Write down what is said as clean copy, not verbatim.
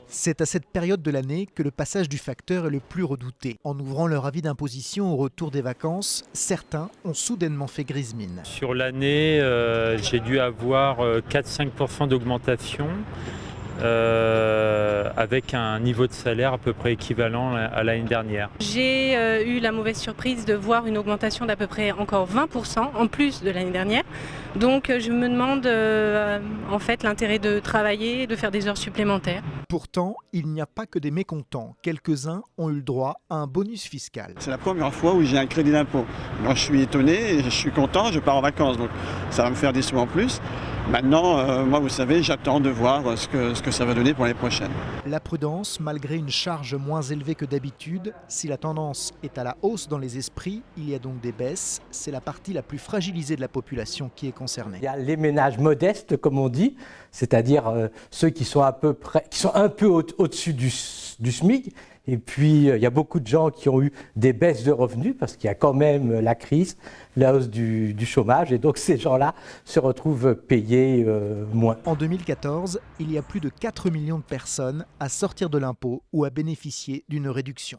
C'est à cette période de l'année que le passage du facteur est le plus redouté. En ouvrant leur avis d'imposition au retour des vacances, certains ont soudainement fait grise mine. Sur l'année, j'ai dû avoir 4-5% d'augmentation avec un niveau de salaire à peu près équivalent à l'année dernière. J'ai eu la mauvaise surprise de voir une augmentation d'à peu près encore 20% en plus de l'année dernière. Donc je me demande en fait l'intérêt de travailler et de faire des heures supplémentaires. Pourtant, il n'y a pas que des mécontents. Quelques-uns ont eu le droit à un bonus fiscal. C'est la première fois où j'ai un crédit d'impôt. Moi je suis étonné, je suis content, je pars en vacances, donc ça va me faire des sous en plus. Maintenant, moi vous savez, j'attends de voir ce que ça va donner pour l'année prochaine. La prudence, malgré une charge moins élevée que d'habitude, si la tendance est à la hausse dans les esprits, il y a donc des baisses. C'est la partie la plus fragilisée de la population qui est concernée. Il y a les ménages modestes, comme on dit, c'est-à-dire ceux qui sont un peu au-dessus du SMIC. Et puis, il y a beaucoup de gens qui ont eu des baisses de revenus parce qu'il y a quand même la crise, la hausse du chômage. Et donc, ces gens-là se retrouvent payés moins. En 2014, il y a plus de 4 millions de personnes à sortir de l'impôt ou à bénéficier d'une réduction.